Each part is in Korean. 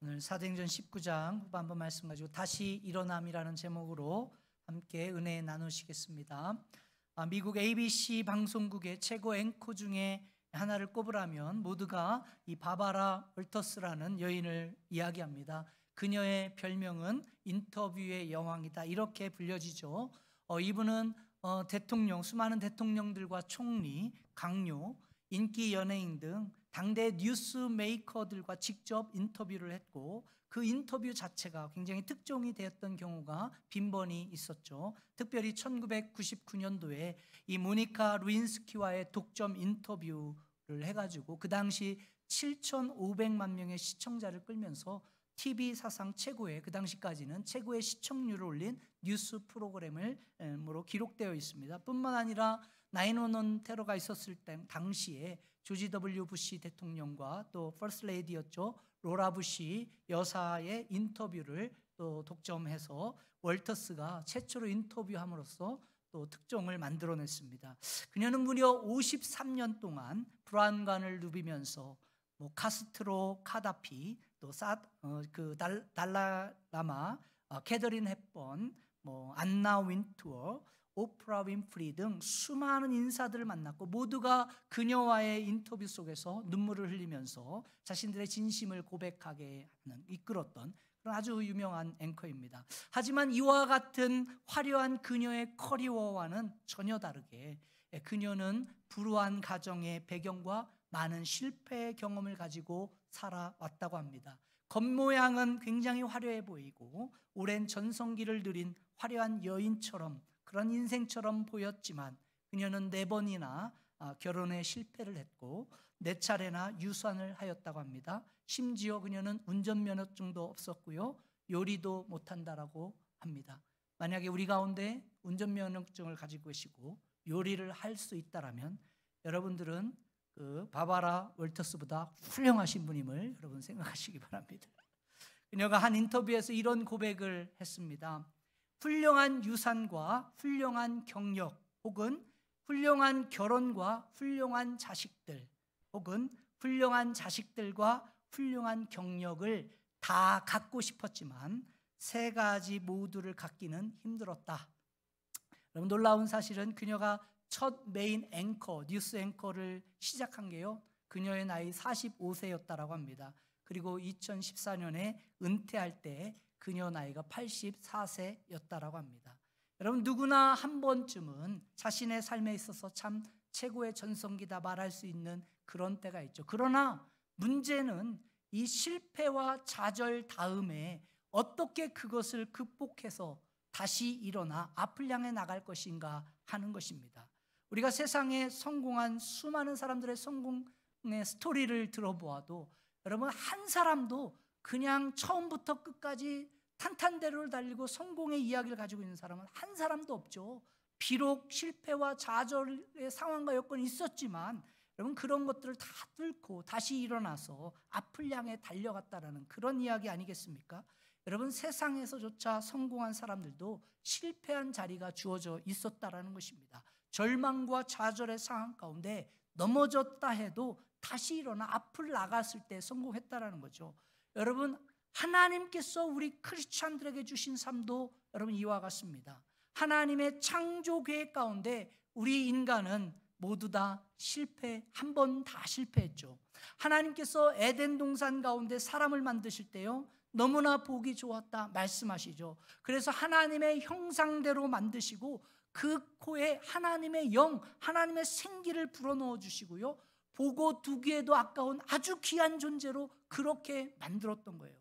오늘 사도행전 19장 후반부 말씀 가지고 다시 일어남이라는 제목으로 함께 은혜 나누시겠습니다. 미국 ABC 방송국의 최고 앵커 중에 하나를 꼽으라면 모두가 이 바바라 월터스라는 여인을 이야기합니다. 그녀의 별명은 인터뷰의 여왕이다, 이렇게 불려지죠. 이분은 대통령, 수많은 대통령들과 총리, 강요, 인기 연예인 등 당대 뉴스 메이커들과 직접 인터뷰를 했고, 그 인터뷰 자체가 굉장히 특종이 되었던 경우가 빈번히 있었죠. 특별히 1999년도에 이 모니카 루인스키와의 독점 인터뷰를 해가지고 그 당시 7,500만 명의 시청자를 끌면서 TV 사상 최고의, 그 당시까지는 최고의 시청률을 올린 뉴스 프로그램으로 기록되어 있습니다. 뿐만 아니라 9/11 테러가 있었을 당시에 조지 W 부시 대통령과 또 퍼스트 레이디였죠, 로라 부시 여사의 인터뷰를 또 독점해서 월터스가 최초로 인터뷰함으로써 또 특종을 만들어냈습니다. 그녀는 무려 53년 동안 불안관을 누비면서 카스트로, 카다피, 또 달라라마, 캐더린 헵번, 안나 윈투어, 오프라 윈프리 등 수많은 인사들을 만났고, 모두가 그녀와의 인터뷰 속에서 눈물을 흘리면서 자신들의 진심을 고백하게 하는, 이끌었던 그런 아주 유명한 앵커입니다. 하지만 이와 같은 화려한 그녀의 커리어와는 전혀 다르게 그녀는 불우한 가정의 배경과 많은 실패 경험을 가지고 살아왔다고 합니다. 겉모양은 굉장히 화려해 보이고 오랜 전성기를 누린 화려한 여인처럼, 그런 인생처럼 보였지만 그녀는 4번이나 결혼에 실패를 했고 4차례나 유산을 하였다고 합니다. 심지어 그녀는 운전면허증도 없었고요, 요리도 못한다라고 합니다. 만약에 우리 가운데 운전면허증을 가지고 계시고 요리를 할 수 있다라면 여러분들은 그 바바라 월터스보다 훌륭하신 분임을 여러분 생각하시기 바랍니다. 그녀가 한 인터뷰에서 이런 고백을 했습니다. 훌륭한 유산과 훌륭한 경력, 혹은 훌륭한 결혼과 훌륭한 자식들, 혹은 훌륭한 자식들과 훌륭한 경력을 다 갖고 싶었지만 3가지 모두를 갖기는 힘들었다. 여러분, 놀라운 사실은 그녀가 첫 메인 앵커, 뉴스 앵커를 시작한 게요, 그녀의 나이 45세였다라고 합니다. 그리고 2014년에 은퇴할 때 그녀 나이가 84세였다라고 합니다. 여러분, 누구나 한 번쯤은 자신의 삶에 있어서 참 최고의 전성기다 말할 수 있는 그런 때가 있죠. 그러나 문제는 이 실패와 좌절 다음에 어떻게 그것을 극복해서 다시 일어나 앞을 향해 나갈 것인가 하는 것입니다. 우리가 세상에 성공한 수많은 사람들의 성공의 스토리를 들어보아도 여러분, 한 사람도 그냥 처음부터 끝까지 탄탄대로를 달리고 성공의 이야기를 가지고 있는 사람은 한 사람도 없죠. 비록 실패와 좌절의 상황과 여건이 있었지만 여러분, 그런 것들을 다 뚫고 다시 일어나서 앞을 향해 달려갔다라는 그런 이야기 아니겠습니까? 여러분, 세상에서조차 성공한 사람들도 실패한 자리가 주어져 있었다라는 것입니다. 절망과 좌절의 상황 가운데 넘어졌다 해도 다시 일어나 앞을 나갔을 때 성공했다라는 거죠. 여러분, 하나님께서 우리 크리스찬들에게 주신 삶도 여러분 이와 같습니다. 하나님의 창조 계획 가운데 우리 인간은 모두 다 한 번 다 실패했죠. 하나님께서 에덴 동산 가운데 사람을 만드실 때요, 너무나 보기 좋았다 말씀하시죠. 그래서 하나님의 형상대로 만드시고 그 코에 하나님의 영, 하나님의 생기를 불어넣어 주시고요, 보고 두기에도 아까운 아주 귀한 존재로 그렇게 만들었던 거예요.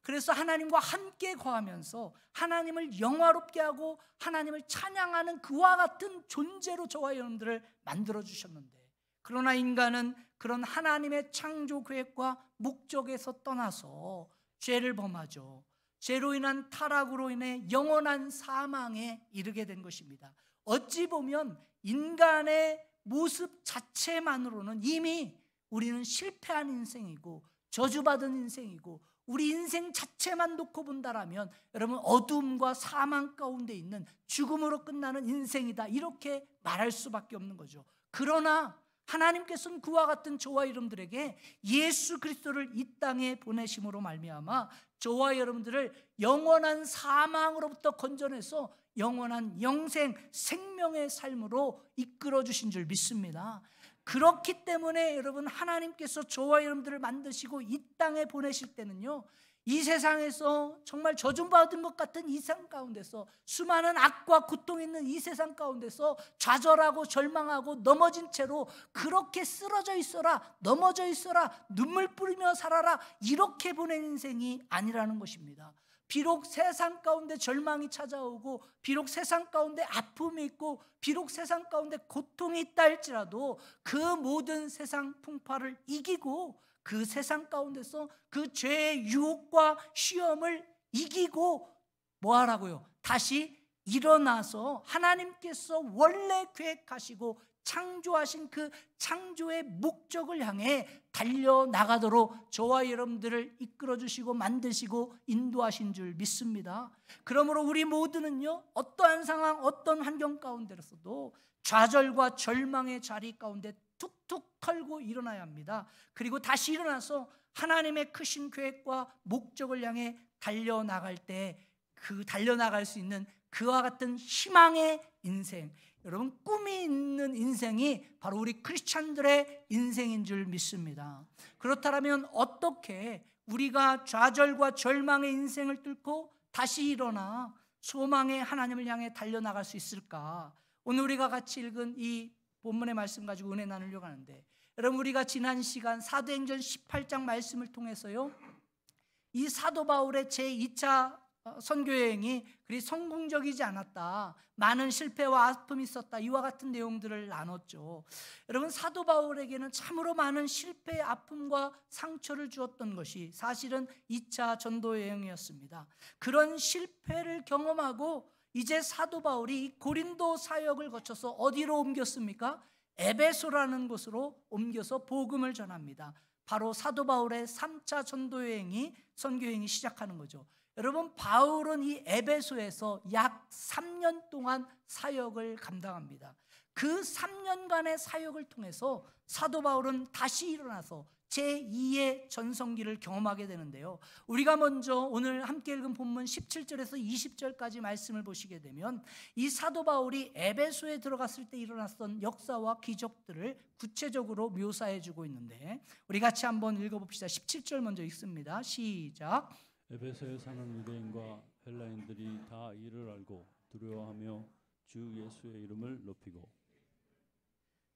그래서 하나님과 함께 거하면서 하나님을 영화롭게 하고 하나님을 찬양하는 그와 같은 존재로 저와 여러분들을 만들어 주셨는데, 그러나 인간은 그런 하나님의 창조 계획과 목적에서 떠나서 죄를 범하죠. 죄로 인한 타락으로 인해 영원한 사망에 이르게 된 것입니다. 어찌 보면 인간의 모습 자체만으로는 이미 우리는 실패한 인생이고 저주받은 인생이고, 우리 인생 자체만 놓고 본다라면 여러분, 어둠과 사망 가운데 있는 죽음으로 끝나는 인생이다, 이렇게 말할 수밖에 없는 거죠. 그러나 하나님께서는 그와 같은 저와 여러분들에게 예수 그리스도를 이 땅에 보내심으로 말미암아 저와 여러분들을 영원한 사망으로부터 건져내서 영원한 영생, 생명의 삶으로 이끌어 주신 줄 믿습니다. 그렇기 때문에 여러분, 하나님께서 저와 여러분들을 만드시고 이 땅에 보내실 때는요, 이 세상에서 정말 저주받은 것 같은 이 세상 가운데서, 수많은 악과 고통이 있는 이 세상 가운데서 좌절하고 절망하고 넘어진 채로 그렇게 쓰러져 있어라, 넘어져 있어라, 눈물 뿌리며 살아라, 이렇게 보낸 인생이 아니라는 것입니다. 비록 세상 가운데 절망이 찾아오고, 비록 세상 가운데 아픔이 있고, 비록 세상 가운데 고통이 있다 할지라도 그 모든 세상 풍파를 이기고, 그 세상 가운데서 그 죄의 유혹과 시험을 이기고 뭐 하라고요? 다시 일어나서 하나님께서 원래 계획하시고 창조하신 그 창조의 목적을 향해 달려나가도록 저와 여러분들을 이끌어주시고 만드시고 인도하신 줄 믿습니다. 그러므로 우리 모두는요, 어떠한 상황, 어떤 환경 가운데서도 좌절과 절망의 자리 가운데 툭툭 털고 일어나야 합니다. 그리고 다시 일어나서 하나님의 크신 계획과 목적을 향해 달려나갈 때 그 달려나갈 수 있는 그와 같은 희망의 인생, 여러분, 꿈이 있는 인생이 바로 우리 크리스찬들의 인생인 줄 믿습니다. 그렇다면 어떻게 우리가 좌절과 절망의 인생을 뚫고 다시 일어나 소망의 하나님을 향해 달려나갈 수 있을까? 오늘 우리가 같이 읽은 이 본문의 말씀 가지고 은혜 나누려고 하는데, 여러분, 우리가 지난 시간 사도행전 18장 말씀을 통해서요, 이 사도 바울의 제2차 선교여행이 그리 성공적이지 않았다, 많은 실패와 아픔이 있었다, 이와 같은 내용들을 나눴죠. 여러분, 사도 바울에게는 참으로 많은 실패의 아픔과 상처를 주었던 것이 사실은 2차 전도 여행이었습니다. 그런 실패를 경험하고 이제 사도 바울이 고린도 사역을 거쳐서 어디로 옮겼습니까? 에베소라는 곳으로 옮겨서 복음을 전합니다. 바로 사도 바울의 3차 전도 여행이, 선교 여행이 시작하는 거죠. 여러분, 바울은 이 에베소에서 약 3년 동안 사역을 감당합니다. 그 3년간의 사역을 통해서 사도 바울은 다시 일어나서 제2의 전성기를 경험하게 되는데요, 우리가 먼저 오늘 함께 읽은 본문 17절에서 20절까지 말씀을 보시게 되면 이 사도 바울이 에베소에 들어갔을 때 일어났던 역사와 기적들을 구체적으로 묘사해 주고 있는데, 우리 같이 한번 읽어봅시다. 17절 먼저 읽습니다. 시작. 에베소에 사는 유대인과 헬라인들이 다 이를 알고 두려워하며 주 예수의 이름을 높이고.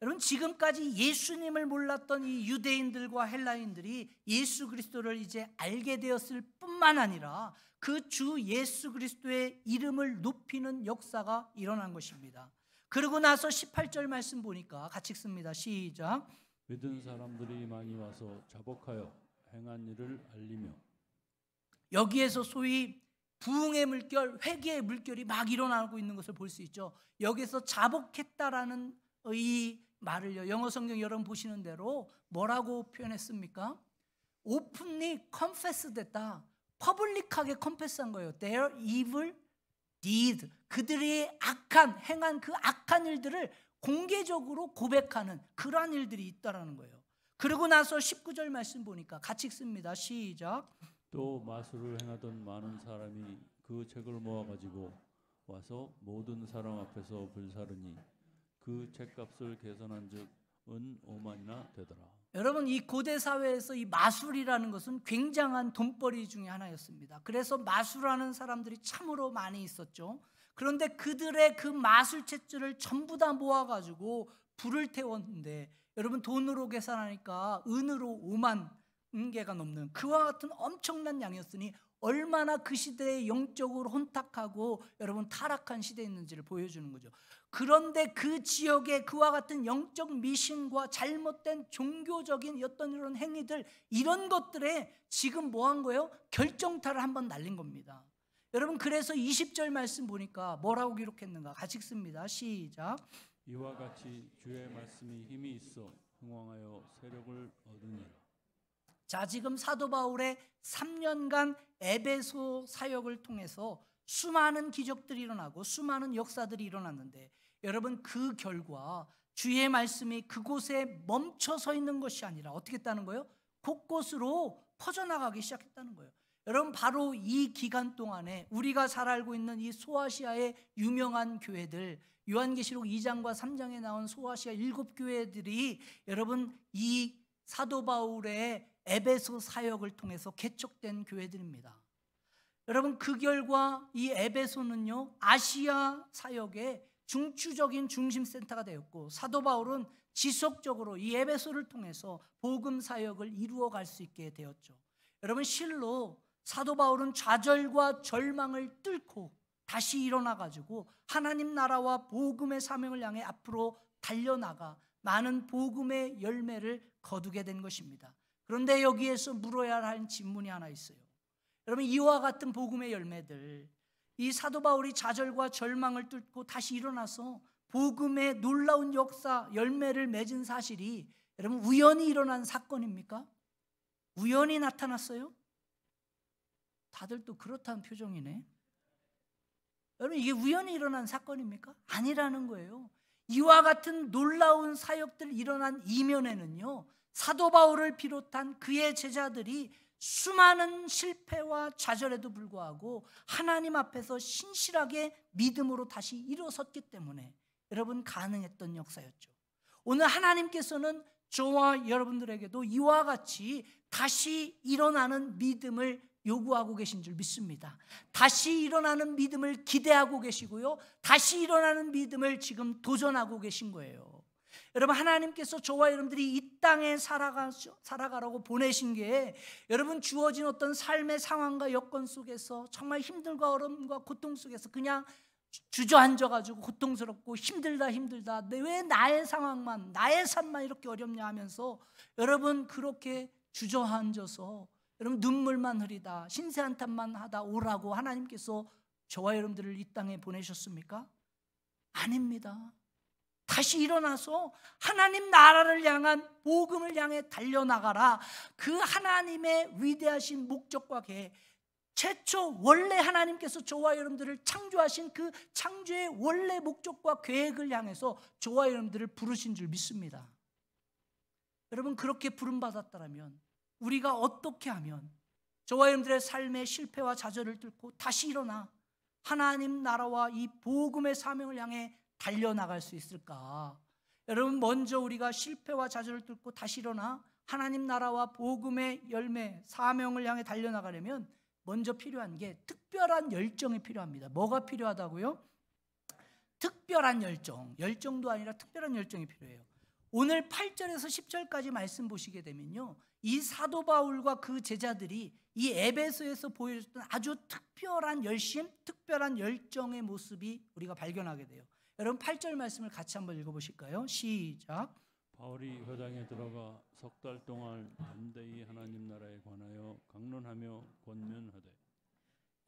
여러분, 지금까지 예수님을 몰랐던 이 유대인들과 헬라인들이 예수 그리스도를 이제 알게 되었을 뿐만 아니라 그 주 예수 그리스도의 이름을 높이는 역사가 일어난 것입니다. 그러고 나서 18절 말씀 보니까 같이 읽습니다. 시작. 믿은 사람들이 많이 와서 자복하여 행한 일을 알리며. 여기에서 소위 부흥의 물결, 회개의 물결이 막 일어나고 있는 것을 볼 수 있죠. 여기서 자복했다라는 이 말을요, 영어 성경 여러분 보시는 대로 뭐라고 표현했습니까? 오픈리 confess 됐다, 퍼블릭하게 confess한 거예요. Their evil deed, 그들이 행한 그 악한 일들을 공개적으로 고백하는 그러한 일들이 있다라는 거예요. 그러고 나서 19절 말씀 보니까 같이 읽습니다. 시작. 또 마술을 행하던 많은 사람이 그 책을 모아가지고 와서 모든 사람 앞에서 불사르니 그 책값을 계산한즉 은 5만이나 되더라. 여러분, 이 고대 사회에서 이 마술이라는 것은 굉장한 돈벌이 중에 하나였습니다. 그래서 마술하는 사람들이 참으로 많이 있었죠. 그런데 그들의 그 마술책들을 전부 다 모아가지고 불을 태웠는데, 여러분, 돈으로 계산하니까 은으로 5만 개가 넘는 그와 같은 엄청난 양이었으니 얼마나 그 시대에 영적으로 혼탁하고 여러분 타락한 시대였는지를 보여주는 거죠. 그런데 그 지역에 그와 같은 영적 미신과 잘못된 종교적인 어떤 이런 행위들, 이런 것들에 지금 뭐 한 거예요? 결정타를 한번 날린 겁니다. 여러분, 그래서 20절 말씀 보니까 뭐라고 기록했는가? 같이 읽습니다. 시작. 이와 같이 주의 말씀이 힘이 있어 흥왕하여 세력을 얻으니라. 자, 지금 사도 바울의 3년간 에베소 사역을 통해서 수많은 기적들이 일어나고 수많은 역사들이 일어났는데, 여러분, 그 결과 주의 말씀이 그곳에 멈춰 서 있는 것이 아니라 어떻게 했다는 거예요? 곳곳으로 퍼져나가기 시작했다는 거예요. 여러분, 바로 이 기간 동안에 우리가 잘 알고 있는 이 소아시아의 유명한 교회들, 요한계시록 2장과 3장에 나온 소아시아 7교회들이 여러분 이 사도 바울의 에베소 사역을 통해서 개척된 교회들입니다. 여러분, 그 결과 이 에베소는요 아시아 사역의 중추적인 중심센터가 되었고, 사도 바울은 지속적으로 이 에베소를 통해서 복음 사역을 이루어갈 수 있게 되었죠. 여러분, 실로 사도 바울은 좌절과 절망을 뚫고 다시 일어나가지고 하나님 나라와 복음의 사명을 향해 앞으로 달려나가 많은 복음의 열매를 거두게 된 것입니다. 그런데 여기에서 물어야 할 질문이 하나 있어요. 여러분, 이와 같은 복음의 열매들, 이 사도 바울이 좌절과 절망을 뚫고 다시 일어나서 복음의 놀라운 역사, 열매를 맺은 사실이 여러분 우연히 일어난 사건입니까? 우연히 나타났어요? 다들 또 그렇다는 표정이네. 여러분, 이게 우연히 일어난 사건입니까? 아니라는 거예요. 이와 같은 놀라운 사역들 일어난 이면에는요 사도 바울을 비롯한 그의 제자들이 수많은 실패와 좌절에도 불구하고 하나님 앞에서 신실하게 믿음으로 다시 일어섰기 때문에 여러분 가능했던 역사였죠. 오늘 하나님께서는 저와 여러분들에게도 이와 같이 다시 일어나는 믿음을 요구하고 계신 줄 믿습니다. 다시 일어나는 믿음을 기대하고 계시고요, 다시 일어나는 믿음을 지금 도전하고 계신 거예요. 여러분, 하나님께서 저와 여러분들이 이 땅에 살아가라고 보내신 게 여러분 주어진 어떤 삶의 상황과 여건 속에서 정말 힘들과 어려움과 고통 속에서 그냥 주저앉아가지고 고통스럽고 힘들다 왜 나의 상황만, 나의 삶만 이렇게 어렵냐 하면서 여러분 그렇게 주저앉아서 여러분 눈물만 흐리다 신세한탄만 하다 오라고 하나님께서 저와 여러분들을 이 땅에 보내셨습니까? 아닙니다. 다시 일어나서 하나님 나라를 향한 복음을 향해 달려나가라. 그 하나님의 위대하신 목적과 계획, 최초 원래 하나님께서 저와 여러분들을 창조하신 그 창조의 원래 목적과 계획을 향해서 저와 여러분들을 부르신 줄 믿습니다. 여러분, 그렇게 부름받았다면 우리가 어떻게 하면 저와 여러분들의 삶의 실패와 좌절을 뚫고 다시 일어나 하나님 나라와 이 복음의 사명을 향해 달려나갈 수 있을까? 여러분, 먼저 우리가 실패와 좌절을 뚫고 다시 일어나 하나님 나라와 복음의 열매, 사명을 향해 달려나가려면 먼저 필요한 게 특별한 열정이 필요합니다. 뭐가 필요하다고요? 특별한 열정. 열정도 아니라 특별한 열정이 필요해요. 오늘 8절에서 10절까지 말씀 보시게 되면요, 이 사도 바울과 그 제자들이 이 에베소에서 보여줬던 아주 특별한 열심, 특별한 열정의 모습이 우리가 발견하게 돼요. 여러분, 8절 말씀을 같이 한번 읽어보실까요? 시작. 바울이 회당에 들어가 석 달 동안 담대히 하나님 나라에 관하여 강론하며 권면하되.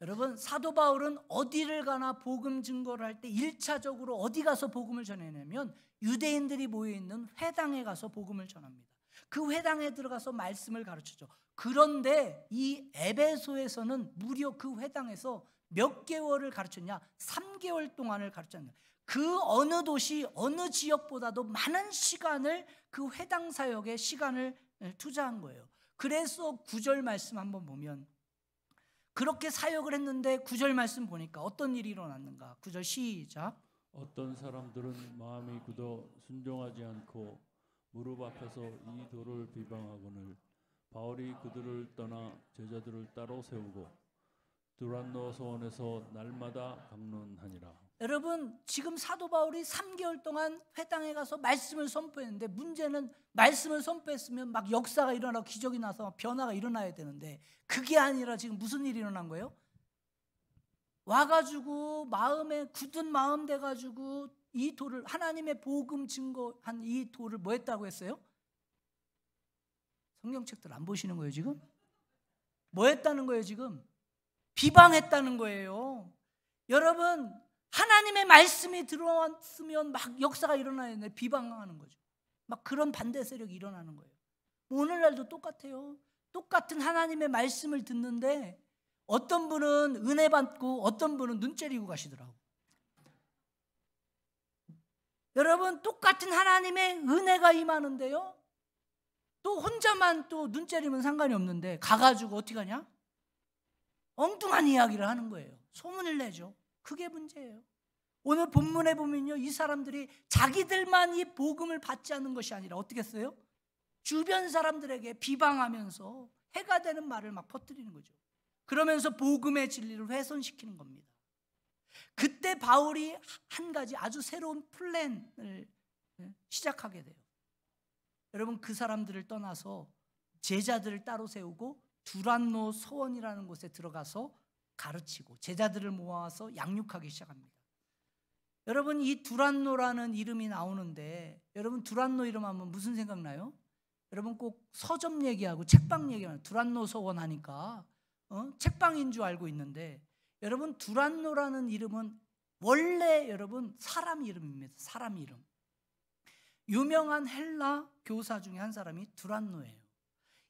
여러분, 사도 바울은 어디를 가나 복음 증거를 할 때 1차적으로 어디 가서 복음을 전해냐면 유대인들이 모여있는 회당에 가서 복음을 전합니다. 그 회당에 들어가서 말씀을 가르치죠. 그런데 이 에베소에서는 무려 그 회당에서 몇 개월을 가르쳤냐? 3개월 동안을 가르쳤습니다. 그 어느 도시, 어느 지역보다도 많은 시간을 그 회당 사역에 시간을 투자한 거예요. 그래서 9절 말씀 한번 보면 그렇게 사역을 했는데 9절 말씀 보니까 어떤 일이 일어났는가? 9절 시작. 어떤 사람들은 마음이 굳어 순종하지 않고 무릎 앞에서 이 도를 비방하거늘 바울이 그들을 떠나 제자들을 따로 세우고 두란노 소원에서 날마다 강론하니라. 여러분, 지금 사도 바울이 3개월 동안 회당에 가서 말씀을 선포했는데 문제는 말씀을 선포했으면 막 역사가 일어나고 기적이 나서 변화가 일어나야 되는데 그게 아니라 지금 무슨 일이 일어난 거예요? 와가지고 마음에 굳은 마음 돼가지고 이 돌을, 하나님의 복음 증거한 이 돌을 뭐 했다고 했어요? 성경책들 안 보시는 거예요 지금? 뭐 했다는 거예요 지금? 비방했다는 거예요. 여러분, 하나님의 말씀이 들어왔으면 막 역사가 일어나야 되는데 비방하는 거죠. 막 그런 반대 세력이 일어나는 거예요. 오늘날도 똑같아요. 똑같은 하나님의 말씀을 듣는데 어떤 분은 은혜 받고 어떤 분은 눈 째리고 가시더라고. 여러분 똑같은 하나님의 은혜가 임하는데요, 또 혼자만 또 눈 째리면 상관이 없는데 가가지고 어떻게 하냐? 엉뚱한 이야기를 하는 거예요. 소문을 내죠. 그게 문제예요. 오늘 본문에 보면요, 이 사람들이 자기들만 이 복음을 받지 않는 것이 아니라 어떻게 했어요? 주변 사람들에게 비방하면서 해가 되는 말을 막 퍼뜨리는 거죠. 그러면서 복음의 진리를 훼손시키는 겁니다. 그때 바울이 한 가지 아주 새로운 플랜을 시작하게 돼요. 여러분, 그 사람들을 떠나서 제자들을 따로 세우고 두란노 서원이라는 곳에 들어가서 가르치고 제자들을 모아서 양육하기 시작합니다. 여러분, 이 두란노라는 이름이 나오는데 여러분 두란노 이름 하면 무슨 생각나요? 여러분 꼭 서점 얘기하고 책방 얘기하면 두란노 서원 하니까 책방인 줄 알고 있는데, 여러분 두란노라는 이름은 원래 여러분 사람 이름입니다. 사람 이름. 유명한 헬라 교사 중에 한 사람이 두란노예요.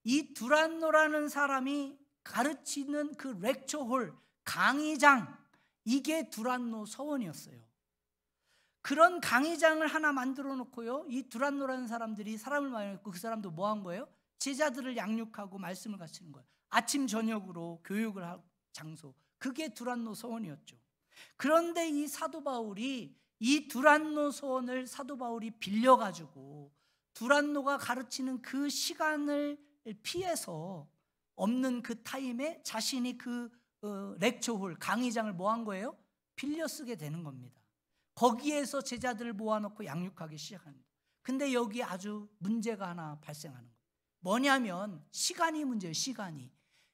이 두란노라는 사람이 가르치는 그 렉처홀, 강의장, 이게 두란노 서원이었어요. 그런 강의장을 하나 만들어 놓고요, 이 두란노라는 사람들이 사람을 많이 했고 그 사람도 뭐 한 거예요? 제자들을 양육하고 말씀을 가르치는 거예요. 아침 저녁으로 교육을 할 장소, 그게 두란노 서원이었죠. 그런데 이 사도 바울이 이 두란노 서원을 사도 바울이 빌려가지고 두란노가 가르치는 그 시간을 피해서 없는 그 타임에 자신이 그 렉처홀, 강의장을 뭐 한 거예요? 빌려 쓰게 되는 겁니다. 거기에서 제자들을 모아놓고 양육하기 시작합니다. 근데 여기 아주 문제가 하나 발생하는 거예요. 뭐냐면 시간이 문제예요. 시간이.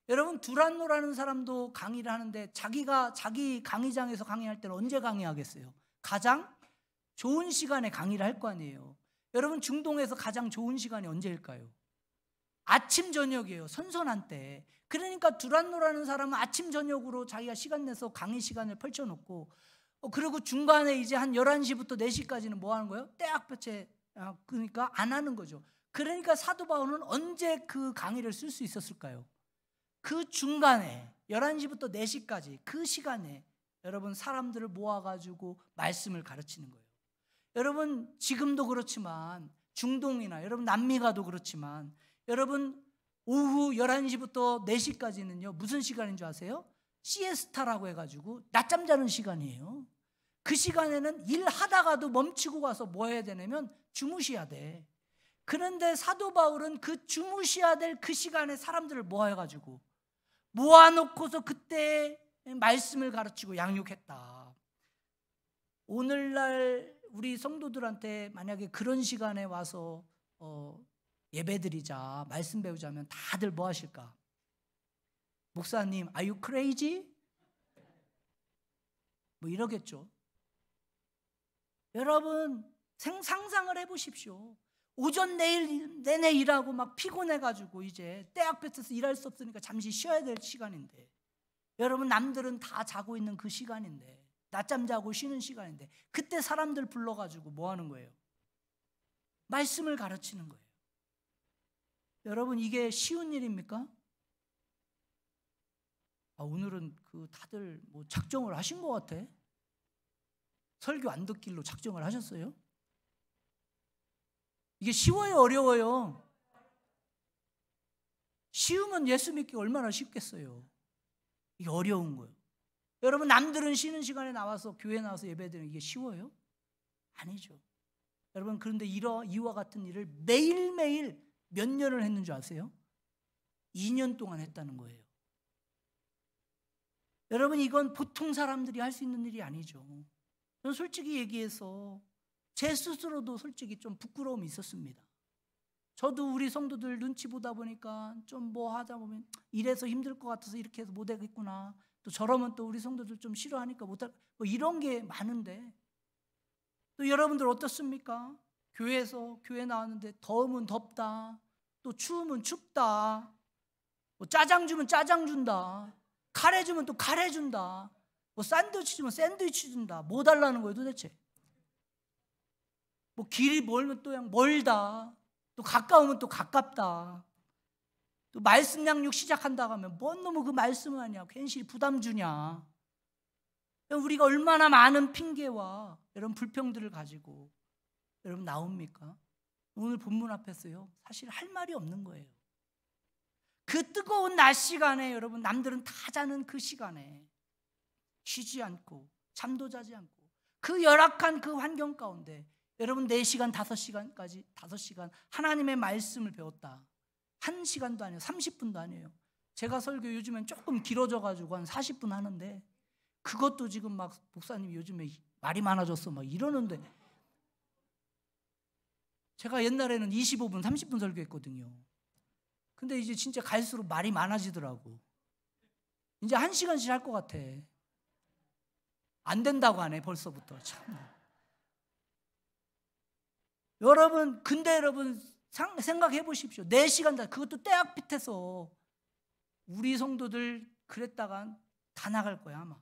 여러분 두란노라는 사람도 강의를 하는데 자기가 자기 강의장에서 강의할 때는 언제 강의하겠어요? 가장 좋은 시간에 강의를 할 거 아니에요. 여러분 중동에서 가장 좋은 시간이 언제일까요? 아침 저녁이에요. 선선한 때. 그러니까 두란노라는 사람은 아침 저녁으로 자기가 시간 내서 강의 시간을 펼쳐놓고 그리고 중간에 이제 한 11시부터 4시까지는 뭐 하는 거예요? 때학볕에, 그러니까 안 하는 거죠. 그러니까 사도 바울은 언제 그 강의를 쓸 수 있었을까요? 그 중간에 11시부터 4시까지 그 시간에 여러분 사람들을 모아가지고 말씀을 가르치는 거예요. 여러분 지금도 그렇지만 중동이나 여러분 남미 가도 그렇지만 여러분 오후 11시부터 4시까지는요 무슨 시간인 줄 아세요? 시에스타라고 해가지고 낮잠 자는 시간이에요. 그 시간에는 일하다가도 멈추고 가서 뭐 해야 되냐면 주무셔야 돼. 그런데 사도 바울은 그 주무셔야 될 그 시간에 사람들을 모아가지고 모아놓고서 그때 말씀을 가르치고 양육했다. 오늘날 우리 성도들한테 만약에 그런 시간에 와서 예배드리자, 말씀 배우자면 다들 뭐 하실까? 목사님, are you crazy? 뭐 이러겠죠. 여러분 상상을 해보십시오. 오전 내내 일하고 막 피곤해가지고 이제 때학볕에서 일할 수 없으니까 잠시 쉬어야 될 시간인데, 여러분 남들은 다 자고 있는 그 시간인데, 낮잠 자고 쉬는 시간인데, 그때 사람들 불러가지고 뭐 하는 거예요? 말씀을 가르치는 거예요. 여러분 이게 쉬운 일입니까? 오늘은 그 다들 뭐 작정을 하신 것 같아. 설교 안 듣길로 작정을 하셨어요? 이게 쉬워요, 어려워요? 쉬우면 예수 믿기 얼마나 쉽겠어요. 이게 어려운 거예요. 여러분 남들은 쉬는 시간에 나와서 교회 나와서 예배드리는 이게 쉬워요? 아니죠. 여러분 그런데 이와 같은 일을 매일매일 몇 년을 했는 줄 아세요? 2년 동안 했다는 거예요. 여러분 이건 보통 사람들이 할 수 있는 일이 아니죠. 저는 솔직히 얘기해서 제 스스로도 솔직히 좀 부끄러움이 있었습니다. 저도 우리 성도들 눈치 보다 보니까 좀 뭐 하다 보면 이래서 힘들 것 같아서 이렇게 해서 못 하겠구나, 또 저러면 또 우리 성도들 좀 싫어하니까 못할, 뭐 이런 게 많은데, 또 여러분들 어떻습니까? 교회에서 교회 나왔는데 더우면 덥다, 또 추우면 춥다, 뭐 짜장 주면 짜장 준다, 카레 주면 또 카레 준다, 뭐 샌드위치 주면 샌드위치 준다. 뭐 달라는 거예요 도대체? 뭐 길이 멀면 또 그냥 멀다, 또 가까우면 또 가깝다, 또 말씀 양육 시작한다고 하면 뭔 놈의 그 말씀을 하냐, 괜시 부담 주냐. 우리가 얼마나 많은 핑계와 이런 불평들을 가지고 여러분 나옵니까? 오늘 본문 앞에서요, 사실 할 말이 없는 거예요. 그 뜨거운 낮 시간에 여러분, 남들은 다 자는 그 시간에 쉬지 않고 잠도 자지 않고 그 열악한 그 환경 가운데 여러분 4시간 5시간까지 5시간 하나님의 말씀을 배웠다. 1시간도 아니에요. 30분도 아니에요. 제가 설교 요즘엔 조금 길어져 가지고 한 40분 하는데 그것도 지금 막 목사님 요즘에 말이 많아졌어 막 이러는데, 제가 옛날에는 25분 30분 설교했거든요. 근데 이제 진짜 갈수록 말이 많아지더라고. 이제 1시간씩 할 것 같아. 안 된다고 하네 벌써부터. 참. 여러분, 근데 여러분 생각해 보십시오. 4시간 다, 그것도 때학 밑에서 우리 성도들 그랬다간 다 나갈 거야 아마.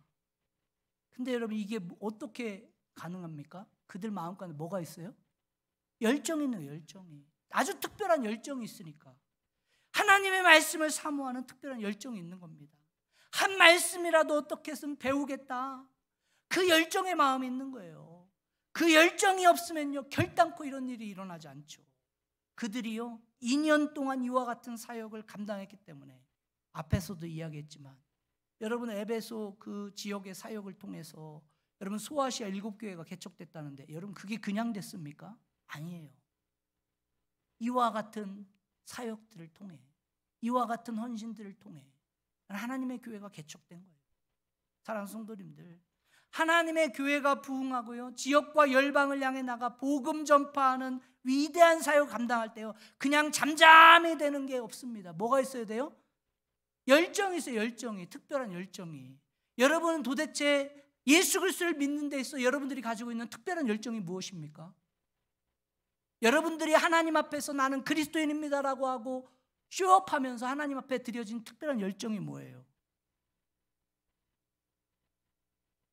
근데 여러분, 이게 어떻게 가능합니까? 그들 마음 가운데 뭐가 있어요? 열정이 있는 거예요. 열정이. 아주 특별한 열정이 있으니까. 하나님의 말씀을 사모하는 특별한 열정이 있는 겁니다. 한 말씀이라도 어떻게 해서는 배우겠다, 그 열정의 마음이 있는 거예요. 그 열정이 없으면요, 결단코 이런 일이 일어나지 않죠. 그들이요 2년 동안 이와 같은 사역을 감당했기 때문에, 앞에서도 이야기했지만 여러분, 에베소 그 지역의 사역을 통해서 여러분 소아시아 7교회가 개척됐다는데, 여러분 그게 그냥 됐습니까? 아니에요. 이와 같은 사역들을 통해, 이와 같은 헌신들을 통해 하나님의 교회가 개척된 거예요. 사랑하는 성도님들, 하나님의 교회가 부흥하고요, 지역과 열방을 향해 나가 복음 전파하는 위대한 사역을 감당할 때요, 그냥 잠잠히 되는 게 없습니다. 뭐가 있어야 돼요? 열정이 있어요. 열정이, 특별한 열정이. 여러분은 도대체 예수 그리스도를 믿는 데 있어 여러분들이 가지고 있는 특별한 열정이 무엇입니까? 여러분들이 하나님 앞에서 나는 그리스도인입니다라고 하고 쇼업하면서 하나님 앞에 드려진 특별한 열정이 뭐예요?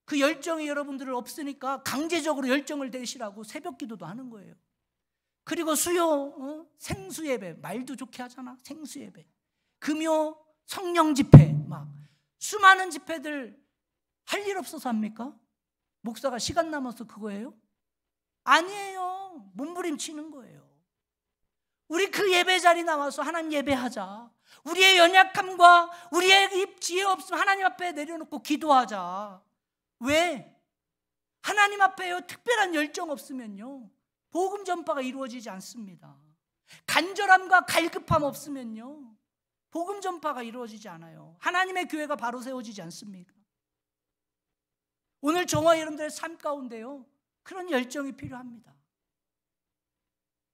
그 열정이 여러분들을 없으니까 강제적으로 열정을 내시라고 새벽 기도도 하는 거예요. 그리고 수요, 생수예배, 말도 좋게 하잖아. 생수예배, 금요 성령 집회, 막 수많은 집회들 할 일 없어서 합니까? 목사가 시간 남아서 그거예요? 아니에요. 몸부림치는 거예요. 우리 그 예배 자리 나와서 하나님 예배하자. 우리의 연약함과 우리의 지혜 없음 하나님 앞에 내려놓고 기도하자. 왜? 하나님 앞에요 특별한 열정 없으면요 복음 전파가 이루어지지 않습니다. 간절함과 갈급함 없으면요 복음 전파가 이루어지지 않아요. 하나님의 교회가 바로 세워지지 않습니까? 오늘 저와 여러분들의 삶 가운데요 그런 열정이 필요합니다.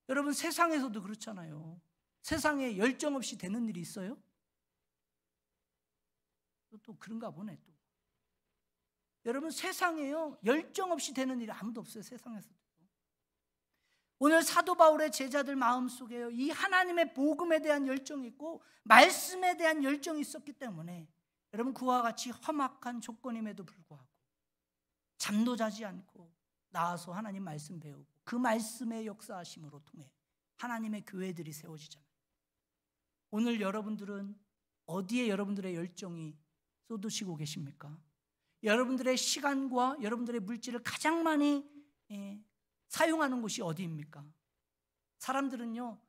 여러분, 세상에서도 그렇잖아요. 세상에 열정 없이 되는 일이 있어요? 또 그런가 보네. 또 여러분, 세상에요 열정 없이 되는 일이 아무도 없어요. 세상에서도. 오늘 사도 바울의 제자들 마음속에요 이 하나님의 복음에 대한 열정이 있고 말씀에 대한 열정이 있었기 때문에 여러분, 그와 같이 험악한 조건임에도 불구하고 잠도 자지 않고 나와서 하나님 말씀 배우고 그 말씀의 역사하심으로 통해 하나님의 교회들이 세워지잖아요. 오늘 여러분들은 어디에 여러분들의 열정이 쏟으시고 계십니까? 여러분들의 시간과 여러분들의 물질을 가장 많이 사용하는 곳이 어디입니까? 사람들은요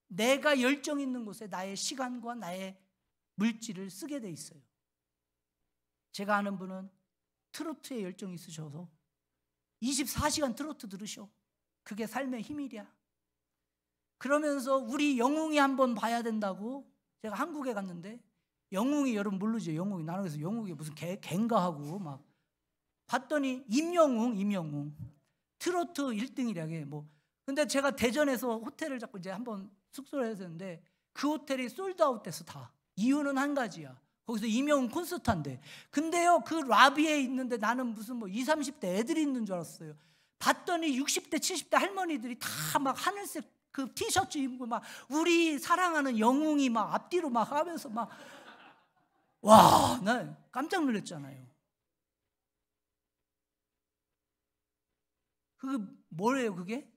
내가 열정 있는 곳에 나의 시간과 나의 물질을 쓰게 돼 있어요. 제가 아는 분은 트로트에 열정이 있으셔서 24시간 트로트 들으셔. 그게 삶의 힘이랴. 그러면서 우리 영웅이 한번 봐야 된다고 제가 한국에 갔는데, 영웅이 여러분 모르죠? 영웅이. 나는 그래서 영웅이 무슨 갠가 하고 막 봤더니 임영웅 트로트 1등이라게 뭐. 근데 제가 대전에서 호텔을 잡고 이제 한번 숙소를 해야 되는데 그 호텔이 솔드아웃 돼서 다. 이유는 한 가지야. 거기서 임영웅 콘서트 한대. 근데요 그 라비에 있는데 나는 무슨 뭐 20, 30대 애들이 있는 줄 알았어요. 봤더니 60대 70대 할머니들이 다 막 하늘색 그 티셔츠 입고 막 우리 사랑하는 영웅이 막 앞뒤로 막 하면서 막, 와, 나 깜짝 놀랐잖아요. 그게 뭐래요 그게?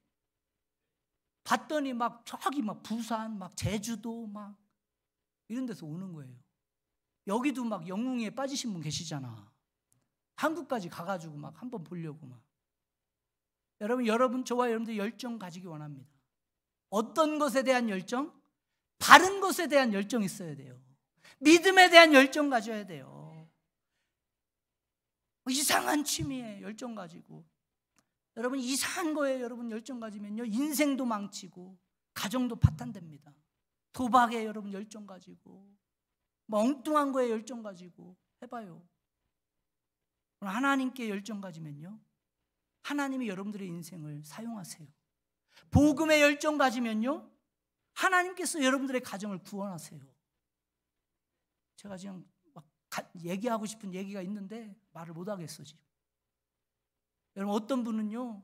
봤더니 막 저기 막 부산 막 제주도 막 이런 데서 오는 거예요. 여기도 막 영웅에 빠지신 분 계시잖아. 한국까지 가가지고 막 한번 보려고 막. 여러분 저와 여러분들 열정 가지기 원합니다. 어떤 것에 대한 열정? 바른 것에 대한 열정이 있어야 돼요. 믿음에 대한 열정 가져야 돼요. 이상한 취미에 열정 가지고, 여러분 이상한 거에 여러분 열정 가지면요, 인생도 망치고 가정도 파탄됩니다. 도박에 여러분 열정 가지고, 뭐 엉뚱한 거에 열정 가지고 해봐요. 하나님께 열정 가지면요, 하나님이 여러분들의 인생을 사용하세요. 복음에 열정 가지면요, 하나님께서 여러분들의 가정을 구원하세요. 제가 지금 막 얘기하고 싶은 얘기가 있는데 말을 못 하겠어 지금. 여러분 어떤 분은요,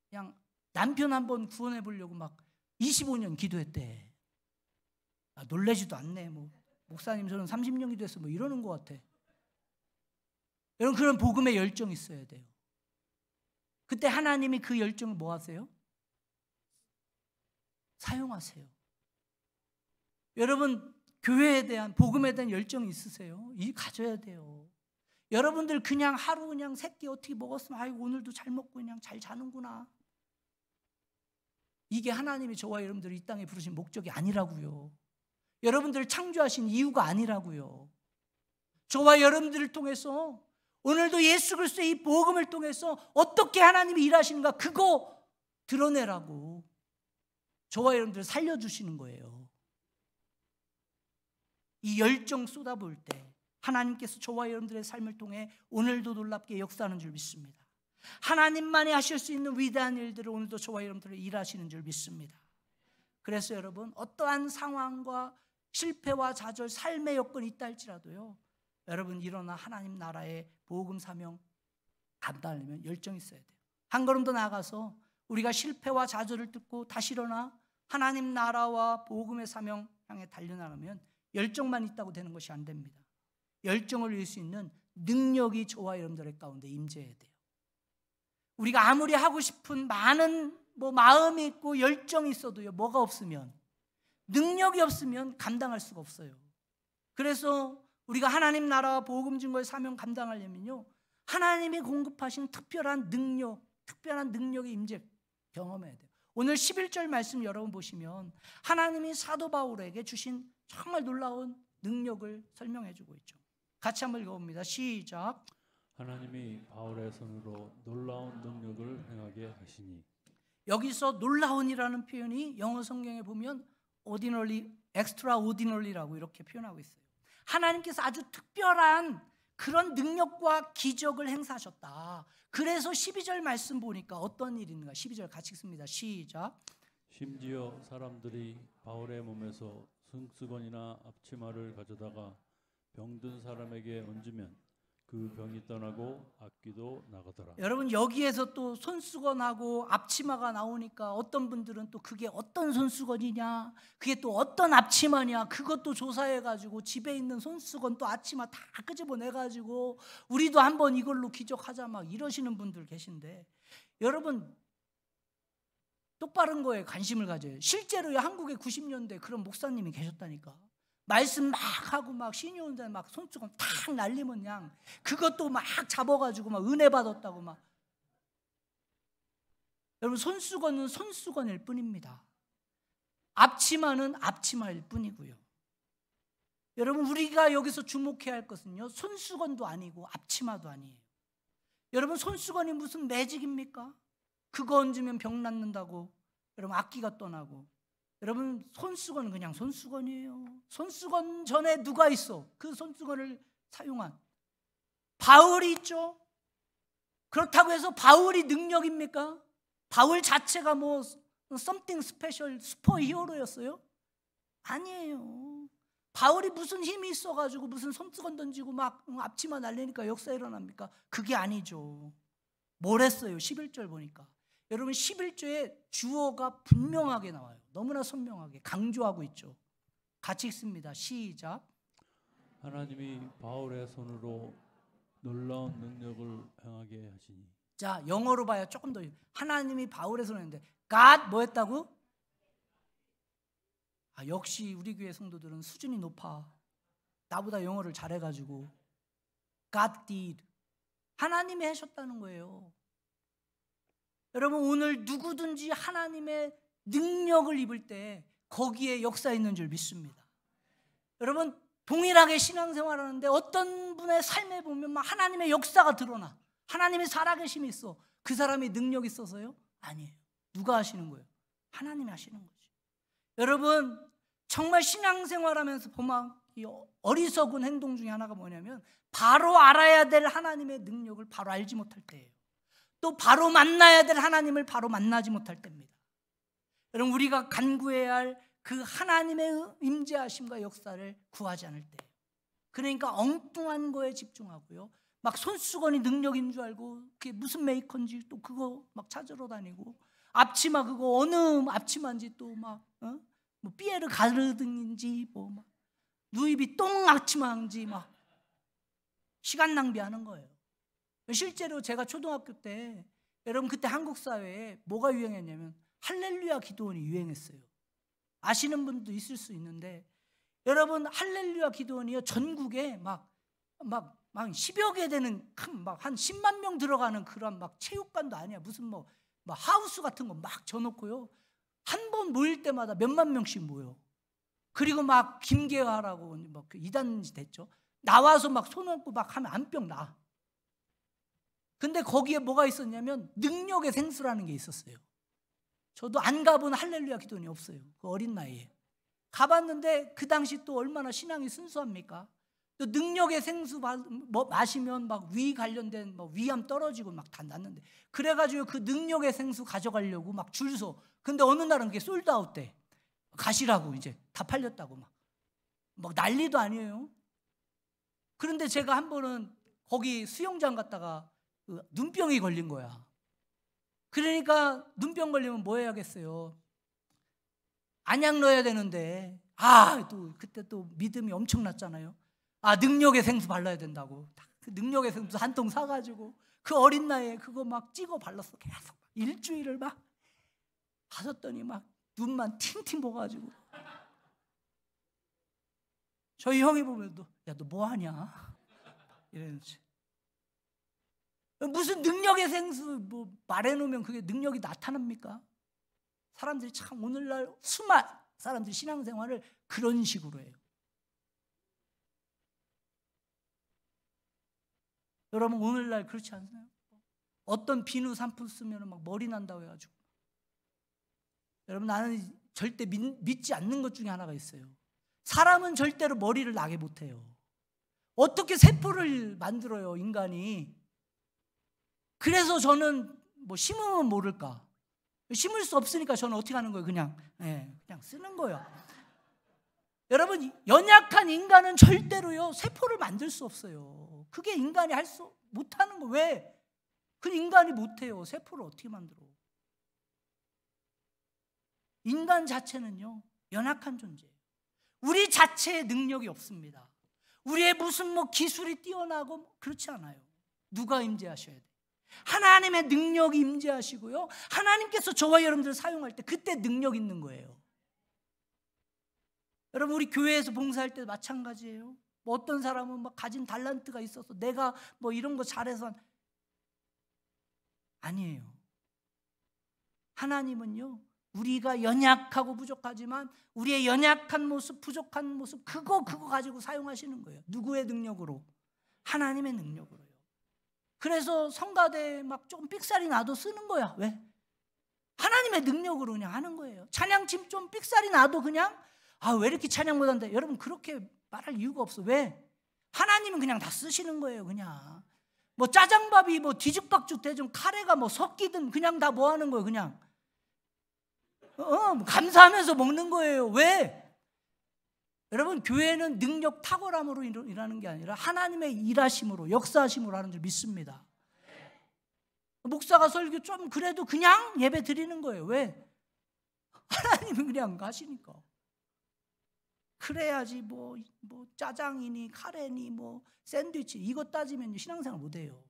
그냥 남편 한번 구원해 보려고 막 25년 기도했대. 놀라지도 않네. 뭐 목사님 저는 30년 기도했어 뭐 이러는 것 같아. 여러분 그런 복음의 열정이 있어야 돼요. 그때 하나님이 그 열정을 뭐 하세요? 사용하세요. 여러분 교회에 대한, 복음에 대한 열정이 있으세요? 이 가져야 돼요. 여러분들 그냥 하루 그냥 새끼 어떻게 먹었으면 아이고 오늘도 잘 먹고 그냥 잘 자는구나. 이게 하나님이 저와 여러분들을 이 땅에 부르신 목적이 아니라고요. 여러분들을 창조하신 이유가 아니라고요. 저와 여러분들을 통해서 오늘도 예수 그리스도의 이 복음을 통해서 어떻게 하나님이 일하시는가 그거 드러내라고 저와 여러분들을 살려주시는 거예요. 이 열정 쏟아부을 때 하나님께서 저와 여러분들의 삶을 통해 오늘도 놀랍게 역사하는 줄 믿습니다. 하나님만이 하실 수 있는 위대한 일들을 오늘도 저와 여러분들을 일하시는 줄 믿습니다. 그래서 여러분 어떠한 상황과 실패와 좌절, 삶의 여건이 있다 할지라도요, 여러분 일어나 하나님 나라의 복음 사명 감당하려면 열정이 있어야 돼요. 한 걸음 더 나아가서 우리가 실패와 좌절을 뚫고 다시 일어나 하나님 나라와 복음의 사명 향해 달려나가면 열정만 있다고 되는 것이 안 됩니다. 열정을 이룰 수 있는 능력이 저와 여러분들의 가운데 임재해야 돼요. 우리가 아무리 하고 싶은 많은 마음이 있고 열정이 있어도요, 뭐가 없으면, 능력이 없으면 감당할 수가 없어요. 그래서 우리가 하나님 나라와 복음 증거의 사명 감당하려면요, 하나님이 공급하신 특별한 능력의 임재 경험해야 돼요. 오늘 11절 말씀 여러분 보시면 하나님이 사도 바울에게 주신 정말 놀라운 능력을 설명해 주고 있죠. 같이 한번 읽어봅니다. 시작. 하나님이 바울의 손으로 놀라운 능력을 행하게 하시니. 여기서 놀라운이라는 표현이 영어 성경에 보면 ordinary, extraordinary라고 이렇게 표현하고 있어요. 하나님께서 아주 특별한 그런 능력과 기적을 행사하셨다. 그래서 12절 말씀 보니까 어떤 일이 있는가? 12절 같이 읽습니다. 시작. 심지어 사람들이 바울의 몸에서 손수건이나 앞치마를 가져다가 병든 사람에게 얹으면 그 병이 떠나고 악귀도 나가더라. 여러분 여기에서 또 손수건하고 앞치마가 나오니까 어떤 분들은 또 그게 어떤 손수건이냐, 그게 또 어떤 앞치마냐, 그것도 조사해가지고 집에 있는 손수건 또 앞치마 다 끄집어내가지고 우리도 한번 이걸로 기적하자 막 이러시는 분들 계신데, 여러분 똑바른 거에 관심을 가져요. 실제로 한국에 90년대 그런 목사님이 계셨다니까. 말씀 막 하고 막 신이 온다 막 손수건 탁 날리면 그냥 그것도 막 잡아가지고 막 은혜 받았다고 막. 여러분 손수건은 손수건일 뿐입니다. 앞치마는 앞치마일 뿐이고요. 여러분 우리가 여기서 주목해야 할 것은요, 손수건도 아니고 앞치마도 아니에요. 여러분 손수건이 무슨 매직입니까? 그거 얹으면 병 낫는다고 여러분 악기가 떠나고. 여러분 손수건은 그냥 손수건이에요. 손수건 전에 누가 있어? 그 손수건을 사용한 바울이 있죠. 그렇다고 해서 바울이 능력입니까? 바울 자체가 뭐 something special 슈퍼히어로였어요? 아니에요. 바울이 무슨 힘이 있어가지고 무슨 손수건 던지고 막 앞치마 날리니까 역사 일어납니까? 그게 아니죠. 뭘 했어요? 11절 보니까 여러분 11조에 주어가 분명하게 나와요. 너무나 선명하게 강조하고 있죠. 같이 읽습니다. 시작. 하나님이 바울의 손으로 놀라운 능력을 행하게 하시니. 자, 영어로 봐야 조금 더. 하나님이 바울의 손을 했는데 God 뭐 했다고? 역시 우리 교회 성도들은 수준이 높아. 나보다 영어를 잘해가지고 God did. 하나님이 하셨다는 거예요. 여러분, 오늘 누구든지 하나님의 능력을 입을 때 거기에 역사 있는 줄 믿습니다. 여러분, 동일하게 신앙생활하는데 어떤 분의 삶에 보면 막 하나님의 역사가 드러나, 하나님의 살아계심이 있어. 그 사람이 능력 있어서요? 아니에요. 누가 하시는 거예요? 하나님이 하시는 거죠. 여러분, 정말 신앙생활하면서 보면 이 어리석은 행동 중에 하나가 뭐냐면 바로 알아야 될 하나님의 능력을 바로 알지 못할 때예요. 또 바로 만나야 될 하나님을 바로 만나지 못할 때입니다. 여러분, 우리가 간구해야 할 그 하나님의 임재하심과 역사를 구하지 않을 때, 그러니까 엉뚱한 거에 집중하고요, 막 손수건이 능력인 줄 알고 그게 무슨 메이커인지 또 그거 막 찾으러 다니고, 앞치마 그거 어느 앞치마인지 또 막 뭐 피에르 가르등인지 뭐 막 루이비통 앞치마인지 막 시간 낭비하는 거예요. 실제로 제가 초등학교 때, 여러분, 그때 한국 사회에 뭐가 유행했냐면 할렐루야 기도원이 유행했어요. 아시는 분도 있을 수 있는데, 여러분, 할렐루야 기도원이요, 전국에 막 10여 개 되는 큰 막 한 10만 명 들어가는 그런 막 체육관도 아니야. 무슨 뭐 하우스 같은 거 막 져놓고요, 한 번 모일 때마다 몇만 명씩 모여. 그리고 막 김계화라고 막 이단지 됐죠. 나와서 막 손 얹고 막 하면 안병 나. 근데 거기에 뭐가 있었냐면 능력의 생수라는 게 있었어요. 저도 안 가본 할렐루야 기도원이 없어요. 그 어린 나이에 가봤는데, 그 당시 또 얼마나 신앙이 순수합니까? 또 능력의 생수 마시면 막 위 관련된 막 위암 떨어지고 막 다 났는데, 그래가지고 그 능력의 생수 가져가려고 막 줄 서. 근데 어느 날은 그게 솔드아웃 돼. 가시라고, 이제 다 팔렸다고 막 난리도 아니에요. 그런데 제가 한 번은 거기 수영장 갔다가 그 눈병이 걸린 거야. 그러니까 눈병 걸리면 뭐 해야겠어요? 안약 넣어야 되는데, 또 그때 또 믿음이 엄청났잖아요. 능력의 생수 발라야 된다고. 그 능력의 생수 한 통 사가지고 그 어린 나이에 그거 막 찍어 발랐어. 계속 일주일을 막 하셨더니 막 눈만 팅팅 부어가지고, 저희 형이 보면 야, 너 뭐 하냐? 이러는지. 무슨 능력의 생수 뭐 말해놓으면 그게 능력이 나타납니까? 사람들이 참 오늘날 수많은 사람들이 신앙생활을 그런 식으로 해요. 여러분, 오늘날 그렇지 않나요? 어떤 비누 샴푸 쓰면 막 머리 난다고 해가지고. 여러분, 나는 절대 믿지 않는 것 중에 하나가 있어요. 사람은 절대로 머리를 나게 못해요. 어떻게 세포를 만들어요, 인간이? 그래서 저는 뭐 심으면 모를까? 심을 수 없으니까 저는 어떻게 하는 거예요? 그냥 쓰는 거예요. 여러분, 연약한 인간은 절대로요 세포를 만들 수 없어요. 그게 인간이 못하는 거. 왜? 그 인간이 못해요. 세포를 어떻게 만들어? 인간 자체는요 연약한 존재예요. 우리 자체의 능력이 없습니다. 우리의 무슨 뭐 기술이 뛰어나고 그렇지 않아요. 누가 임재하셔야 돼? 하나님의 능력이 임재하시고요, 하나님께서 저와 여러분들을 사용할 때 그때 능력 있는 거예요. 여러분, 우리 교회에서 봉사할 때도 마찬가지예요. 뭐 어떤 사람은 막 가진 달란트가 있어서 내가 뭐 이런 거 잘해서 아니에요. 하나님은요 우리가 연약하고 부족하지만 우리의 연약한 모습, 부족한 모습 그거 가지고 사용하시는 거예요. 누구의 능력으로? 하나님의 능력으로요. 그래서 성가대 막 좀 삑살이 나도 쓰는 거야. 왜? 하나님의 능력으로 그냥 하는 거예요. 찬양팀 좀 삑살이 나도 그냥 왜 이렇게 찬양 못한다. 여러분, 그렇게 말할 이유가 없어. 왜? 하나님은 그냥 다 쓰시는 거예요. 그냥 뭐 짜장밥이 뭐 뒤죽박죽 되든 카레가 뭐 섞이든 그냥 다 뭐 하는 거예요. 그냥 감사하면서 먹는 거예요. 왜? 여러분, 교회는 능력 탁월함으로 일하는 게 아니라 하나님의 일하심으로, 역사하심으로 하는 줄 믿습니다. 목사가 설교 좀 그래도 그냥 예배 드리는 거예요. 왜? 하나님은 그냥 가시니까. 그래야지 뭐 짜장이니 카레니 뭐 샌드위치 이거 따지면 신앙생활 못해요.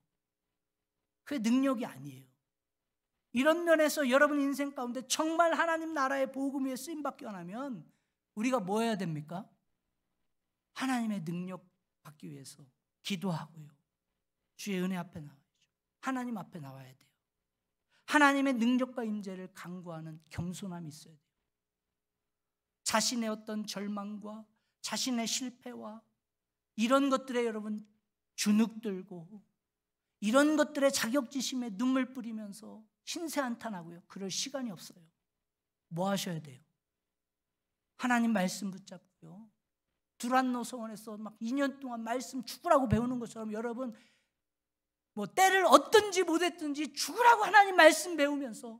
그게 능력이 아니에요. 이런 면에서 여러분 인생 가운데 정말 하나님 나라의 복음 위에 쓰임받기 원하면 우리가 뭐 해야 됩니까? 하나님의 능력 받기 위해서 기도하고요, 주의 은혜 앞에 나와야죠. 하나님 앞에 나와야 돼요. 하나님의 능력과 임재를 간구하는 겸손함이 있어야 돼요. 자신의 어떤 절망과 자신의 실패와 이런 것들에 여러분 주눅들고 이런 것들에 자격지심에 눈물 뿌리면서 신세 한탄하고요. 그럴 시간이 없어요. 뭐 하셔야 돼요? 하나님 말씀 붙잡고요. 두란노 성원에서 막 2년 동안 말씀 죽으라고 배우는 것처럼 여러분 뭐 때를 얻든지 못했든지 죽으라고 하나님 말씀 배우면서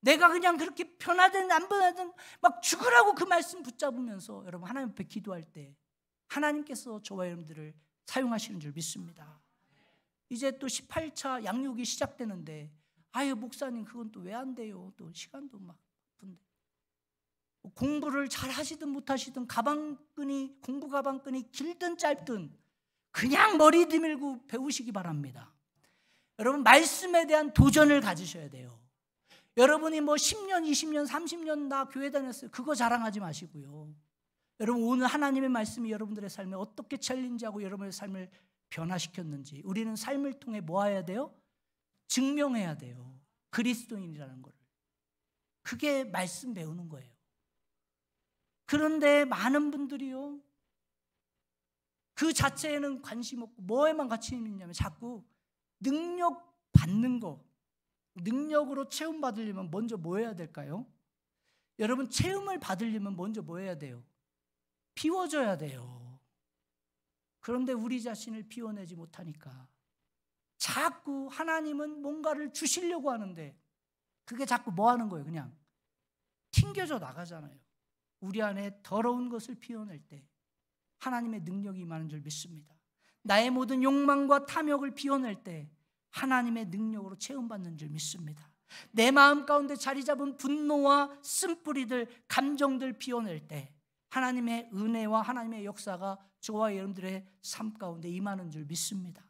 내가 그냥 그렇게 편하든 안 편하든 막 죽으라고 그 말씀 붙잡으면서 여러분 하나님 앞에 기도할 때 하나님께서 저와 여러분들을 사용하시는 줄 믿습니다. 이제 또 18차 양육이 시작되는데 아유 목사님 그건 또 왜 안 돼요? 또 시간도 막 바쁜데 공부를 잘 하시든 못하시든 공부 가방끈이 길든 짧든 그냥 머리 들밀고 배우시기 바랍니다. 여러분 말씀에 대한 도전을 가지셔야 돼요. 여러분이 뭐 10년, 20년, 30년 나 교회 다녔어요. 그거 자랑하지 마시고요. 여러분 오늘 하나님의 말씀이 여러분들의 삶에 어떻게 챌린지하고 여러분의 삶을 변화시켰는지 우리는 삶을 통해 뭐 해야 돼요? 증명해야 돼요. 그리스도인이라는 걸. 그게 말씀 배우는 거예요. 그런데 많은 분들이요 그 자체에는 관심 없고 뭐에만 관심이 있냐면 자꾸 능력 받는 거, 능력으로 체험 받으려면 먼저 뭐 해야 될까요? 여러분 체험을 받으려면 먼저 뭐 해야 돼요? 비워줘야 돼요. 그런데 우리 자신을 비워내지 못하니까 자꾸 하나님은 뭔가를 주시려고 하는데 그게 자꾸 뭐 하는 거예요? 그냥 튕겨져 나가잖아요. 우리 안에 더러운 것을 비워낼 때 하나님의 능력이 임하는 줄 믿습니다. 나의 모든 욕망과 탐욕을 비워낼 때 하나님의 능력으로 체험받는 줄 믿습니다. 내 마음 가운데 자리 잡은 분노와 쓴뿌리들, 감정들 비워낼 때 하나님의 은혜와 하나님의 역사가 저와 여러분들의 삶 가운데 임하는 줄 믿습니다.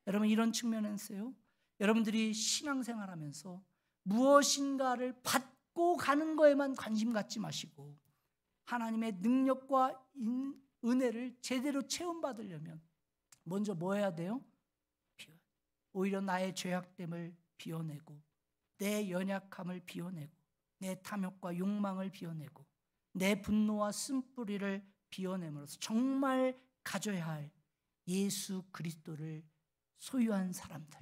여러분 이런 측면에서요 여러분들이 신앙생활하면서 무엇인가를 받고 가는 거에만 관심 갖지 마시고 하나님의 능력과 은혜를 제대로 체험받으려면 먼저 뭐 해야 돼요? 오히려 나의 죄악됨을 비워내고 내 연약함을 비워내고 내 탐욕과 욕망을 비워내고 내 분노와 쓴뿌리를 비워내므로써 정말 가져야 할 예수 그리스도를 소유한 사람들,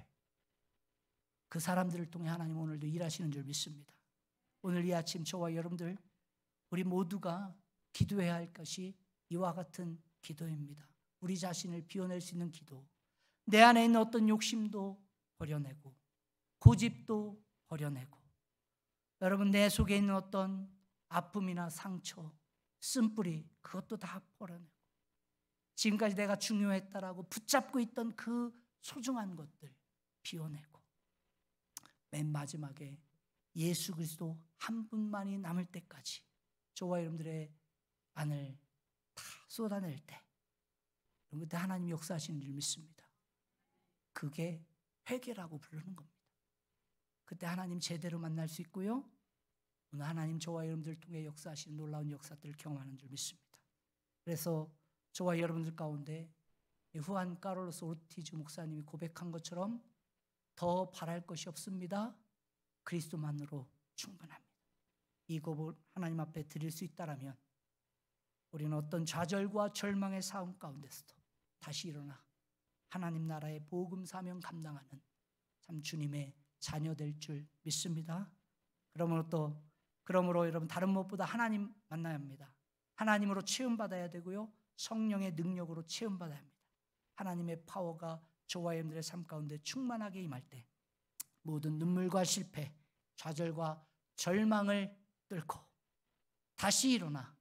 그 사람들을 통해 하나님 오늘도 일하시는 줄 믿습니다. 오늘 이 아침 저와 여러분들 우리 모두가 기도해야 할 것이 이와 같은 기도입니다. 우리 자신을 비워낼 수 있는 기도, 내 안에 있는 어떤 욕심도 버려내고 고집도 버려내고 여러분 내 속에 있는 어떤 아픔이나 상처, 쓴뿌리 그것도 다 버려내고 지금까지 내가 중요했다라고 붙잡고 있던 그 소중한 것들 비워내고 맨 마지막에 예수 그리스도 한 분만이 남을 때까지 저와 여러분들의 안을 다 쏟아낼 때 그때 하나님이 역사하시는 줄 믿습니다. 그게 회개라고 부르는 겁니다. 그때 하나님 제대로 만날 수 있고요. 오늘 하나님 저와 여러분들 통해 역사하시는 놀라운 역사들을 경험하는 줄 믿습니다. 그래서 저와 여러분들 가운데 후안 카를로스 오르티즈 목사님이 고백한 것처럼 더 바랄 것이 없습니다. 그리스도만으로 충분합니다. 이 고백을 하나님 앞에 드릴 수 있다라면 우리는 어떤 좌절과 절망의 싸움 가운데서도 다시 일어나 하나님 나라의 복음 사명 감당하는 참 주님의 자녀 될 줄 믿습니다. 그러므로 여러분 다른 무엇보다 하나님 만나야 합니다. 하나님으로 체험받아야 되고요. 성령의 능력으로 체험받아야 합니다. 하나님의 파워가 저와 여러분들의 삶 가운데 충만하게 임할 때 모든 눈물과 실패, 좌절과 절망을 뚫고 다시 일어나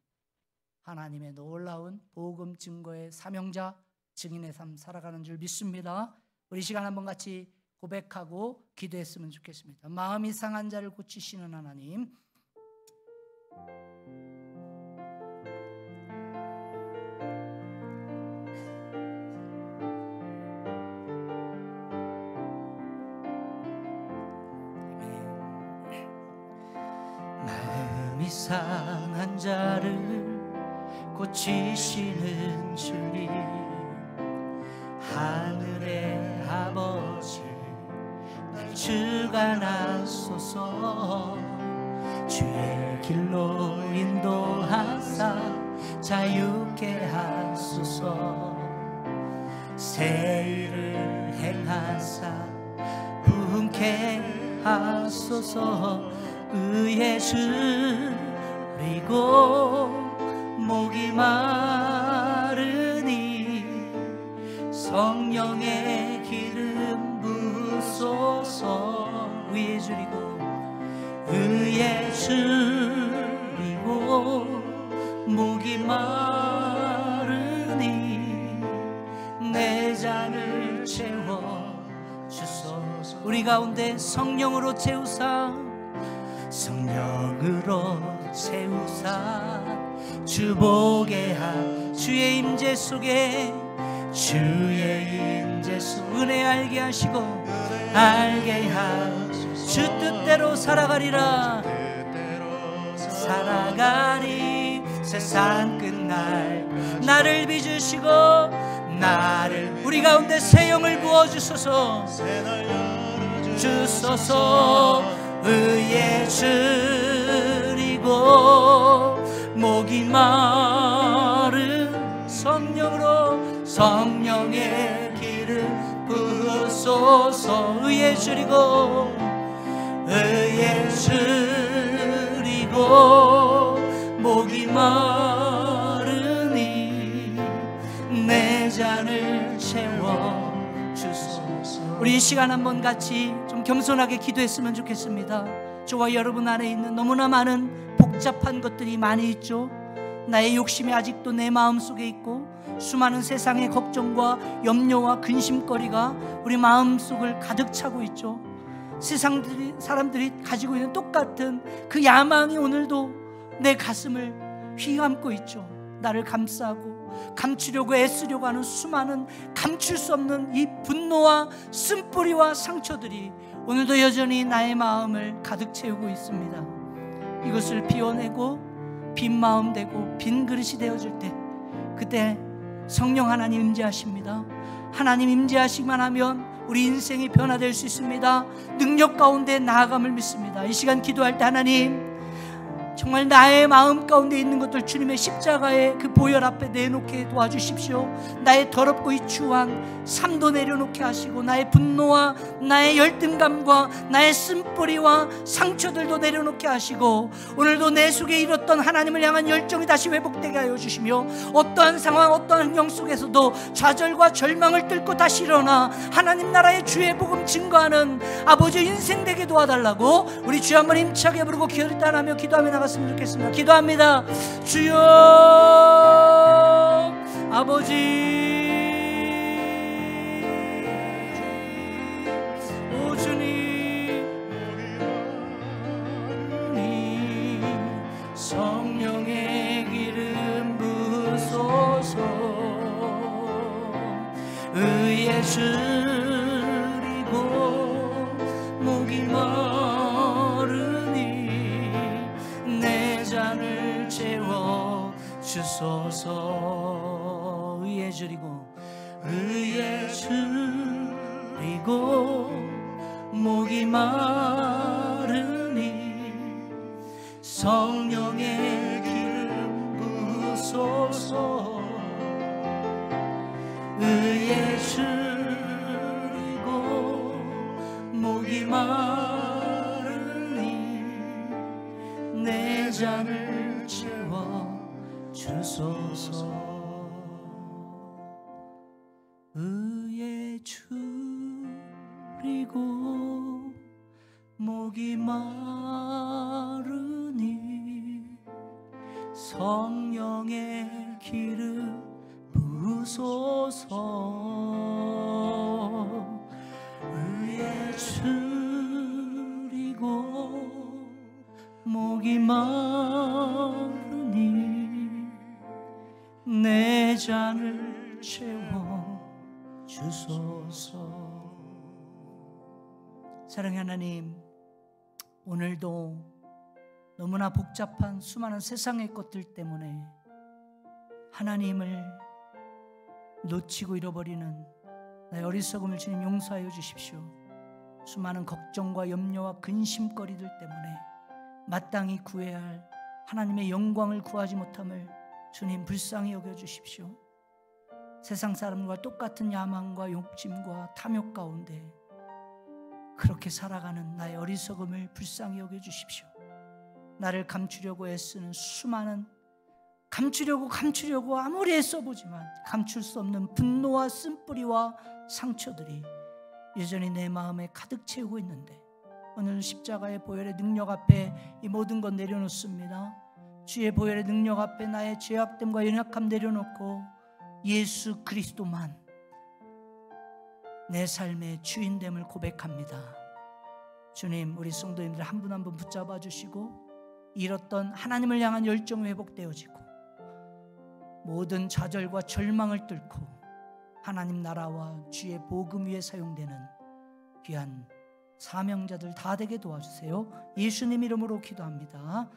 하나님의 놀라운 복음 증거의 사명자, 증인의 삶 살아가는 줄 믿습니다. 우리 시간 한번 같이 고백하고 기도했으면 좋겠습니다. 마음이 상한 자를 고치시는 하나님, 마음이 상한 자를 고치시는 주님, 하늘의 아버지 날 주관하소서. 주의 길로 인도하사 자유케 하소서. 새 일을 행하사 부흥케 하소서. 의에 줄이고 목이 마르니 성령의 기름 부으소서. 의에 줄이고 의에 줄이고 목이 마르니 내 잔을 채워 주소서. 우리 가운데 성령으로 채우사 성령으로 채우사 주보게 하. 주의 임재 속에 주의 임재 속 은혜 알게 하시고 알게 하소서. 주 뜻대로 살아가리라. 살아가리 세상 끝날 나를 빚으시고 나를 우리 가운데 새 영을 부어주소서. 주소서. 의에 줄이고 목이 마른 성령으로 성령의 기름 부으소서. 의에 줄이고 의에 줄이고 목이 마르니 내 잔을 채워 주소서. 우리 이 시간 한번 같이 좀 겸손하게 기도했으면 좋겠습니다. 저와 여러분 안에 있는 너무나 많은 복잡한 것들이 많이 있죠. 나의 욕심이 아직도 내 마음속에 있고 수많은 세상의 걱정과 염려와 근심거리가 우리 마음속을 가득 차고 있죠. 세상 사람들이 가지고 있는 똑같은 그 야망이 오늘도 내 가슴을 휘감고 있죠. 나를 감싸고 감추려고 애쓰려고 하는 수많은 감출 수 없는 이 분노와 쓴뿌리와 상처들이 오늘도 여전히 나의 마음을 가득 채우고 있습니다. 이것을 비워내고 빈 마음 되고 빈 그릇이 되어질 때 그때 성령 하나님 임재하십니다. 하나님 임재하시기만 하면 우리 인생이 변화될 수 있습니다. 능력 가운데 나아감을 믿습니다. 이 시간 기도할 때 하나님 정말 나의 마음 가운데 있는 것들 주님의 십자가의 그 보혈 앞에 내놓게 도와주십시오. 나의 더럽고 이추한 삶도 내려놓게 하시고 나의 분노와 나의 열등감과 나의 쓴뿌리와 상처들도 내려놓게 하시고 오늘도 내 속에 잃었던 하나님을 향한 열정이 다시 회복되게 하여 주시며 어떠한 상황 어떠한 환경 속에서도 좌절과 절망을 뚫고 다시 일어나 하나님 나라의 주의 복음 증거하는 아버지 인생 되게 도와달라고 우리 주여 한번 힘차게 부르고 결단하며 기도하며 나갔습니다. 좋겠습니다. 기도합니다. 주여 아버지 오 주님 성령의 기름 부으소서. 의에 줄이고 목이 마르니 내 잔을 채워 주소서. 의에 줄이고 의에 줄이고 목이 마르니 성령의 기름 부으소서. 의에 줄이고 목이 마르니 내 잔을 채워 주소서. 의에 줄이고 목이 마르니 성령의 기름 부으소서. 의에 줄이고 목이 마르니 내 잔을 채워 주소서. 사랑의 하나님, 오늘도 너무나 복잡한 수많은 세상의 것들 때문에 하나님을 놓치고 잃어버리는 나의 어리석음을 주님 용서하여 주십시오. 수많은 걱정과 염려와 근심거리들 때문에 마땅히 구해야 할 하나님의 영광을 구하지 못함을 주님 불쌍히 여겨주십시오. 세상 사람과 똑같은 야망과 욕심과 탐욕 가운데 그렇게 살아가는 나의 어리석음을 불쌍히 여겨주십시오. 나를 감추려고 애쓰는 수많은 감추려고 아무리 애써보지만 감출 수 없는 분노와 쓴뿌리와 상처들이 여전히 내 마음에 가득 채우고 있는데 오늘 십자가의 보혈의 능력 앞에 이 모든 것 내려놓습니다. 주의 보혈의 능력 앞에 나의 죄악됨과 연약함 내려놓고 예수 그리스도만 내 삶의 주인됨을 고백합니다. 주님, 우리 성도님들 한 분 한 분 붙잡아 주시고 잃었던 하나님을 향한 열정이 회복되어지고 모든 좌절과 절망을 뚫고 하나님 나라와 주의 복음 위에 사용되는 귀한 사명자들 다 되게 도와주세요. 예수님 이름으로 기도합니다.